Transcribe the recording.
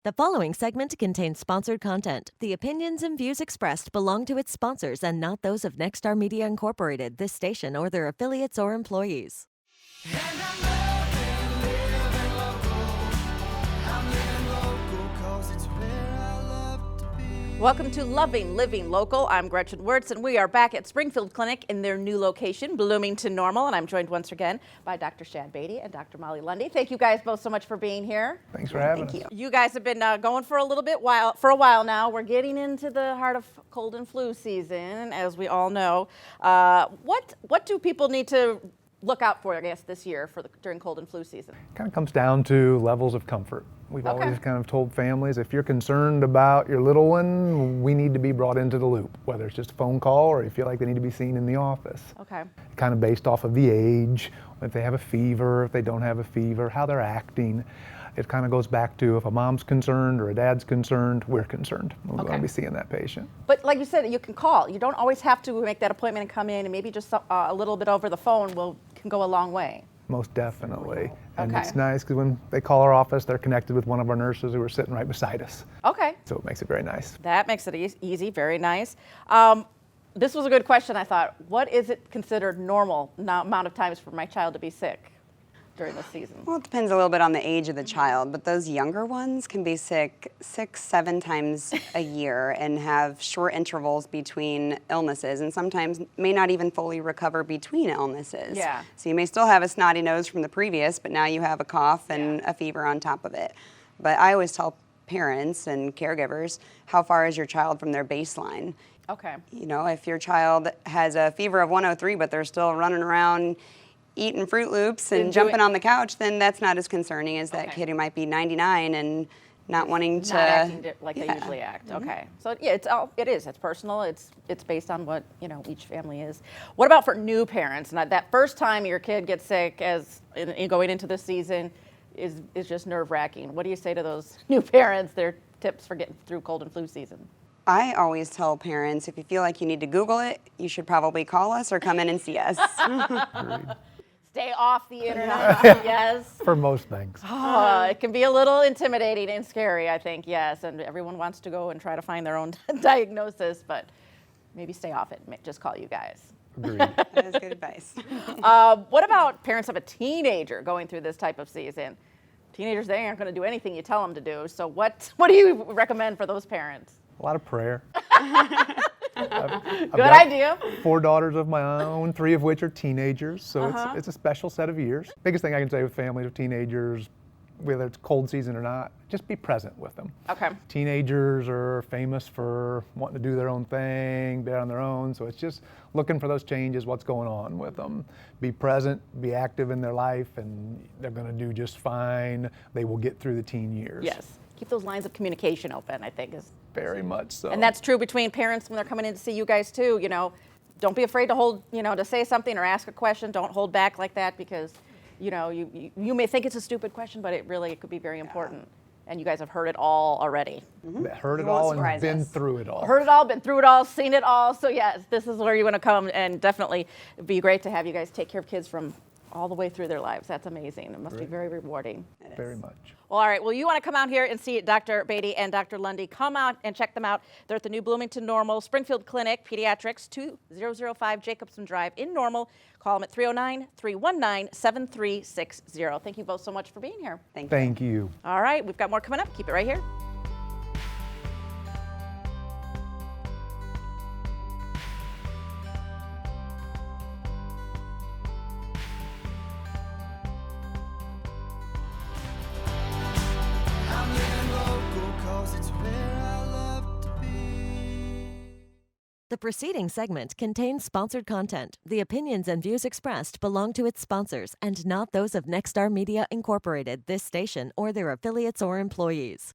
The following segment contains sponsored content. The opinions and views expressed belong to its sponsors and not those of Nexstar Media Incorporated, this station, or their affiliates or employees. Welcome to Loving Living Local. I'm Gretchen Wirtz, and we are back at Springfield Clinic in their new location, Bloomington Normal, and I'm joined once again by Dr. Shad Beatty and Dr. Molly Lundy. Thank you guys both so much for being here. Thanks for having us. You guys have been going for a while now. We're getting into the heart of cold and flu season, as we all know. What do people need to look out for, I guess, this year during cold and flu season? Kind of comes down to levels of comfort. We've Okay. always kind of told families, if you're concerned about your little one, we need to be brought into the loop, whether it's just a phone call or you feel like they need to be seen in the office. Okay. Kind of based off of the age, if they have a fever, if they don't have a fever, how they're acting. It kind of goes back to if a mom's concerned or a dad's concerned, we're concerned. We're going to be seeing that patient. But like you said, you can call. You don't always have to make that appointment and come in, and maybe just a little bit over the phone can go a long way. Most definitely. And Okay. it's nice because when they call our office, they're connected with one of our nurses who are sitting right beside us. Okay. So it makes it very nice. That makes it easy, very nice. This was a good question, I thought. What is it considered normal amount of times for my child to be sick during the season? Well, it depends a little bit on the age of the child, but those younger ones can be sick 6, 7 times a year and have short intervals between illnesses, and sometimes may not even fully recover between illnesses. Yeah. So you may still have a snotty nose from the previous, but now you have a cough and a fever on top of it. But I always tell parents and caregivers, how far is your child from their baseline? Okay. You know, if your child has a fever of 103, but they're still running around eating Fruit Loops and jumping on the couch, then that's not as concerning as that kid who might be 99 and not wanting to. Not acting like they usually act. Okay. So yeah, it's personal. It's based on what each family is. What about for new parents? Now, that first time your kid gets sick, going into this season, is just nerve-wracking. What do you say to those new parents? Their tips for getting through cold and flu season? I always tell parents, if you feel like you need to Google it, you should probably call us or come in and see us. Stay off the internet. Yes. For most things. It can be a little intimidating and scary, I think, yes. And everyone wants to go and try to find their own diagnosis, but maybe stay off it. Just call you guys. Agreed. That is good advice. What about parents of a teenager going through this type of season? Teenagers, they aren't going to do anything you tell them to do. So what do you recommend for those parents? A lot of prayer. Good idea. 4 daughters of my own, 3 of which are teenagers, so it's a special set of years. Biggest thing I can say with families of teenagers, whether it's cold season or not, just be present with them. Okay. Teenagers are famous for wanting to do their own thing, be on their own, so it's just looking for those changes, what's going on with them. Be present, be active in their life, and they're going to do just fine. They will get through the teen years. Yes. Keep those lines of communication open, I think, is Very much so. And that's true between parents when they're coming in to see you guys too. Don't be afraid to to say something or ask a question. Don't hold back like that because, you may think it's a stupid question, but it could be very important. And you guys have heard it all already. Heard it won't all and surprise been us. through it all. Heard it all, been through it all, seen it all. So yes, this is where you want to come, and definitely it'd be great to have you guys take care of kids from all the way through their lives. That's amazing. It must be very rewarding. Very much. Well, all right. Well, you want to come out here and see Dr. Beatty and Dr. Lundy. Come out and check them out. They're at the new Bloomington Normal Springfield Clinic, Pediatrics, 2005 Jacobson Drive in Normal. Call them at 309-319-7360. Thank you both so much for being here. Thank you. All right. We've got more coming up. Keep it right here. The preceding segment contains sponsored content. The opinions and views expressed belong to its sponsors and not those of Nexstar Media Incorporated, this station, or their affiliates or employees.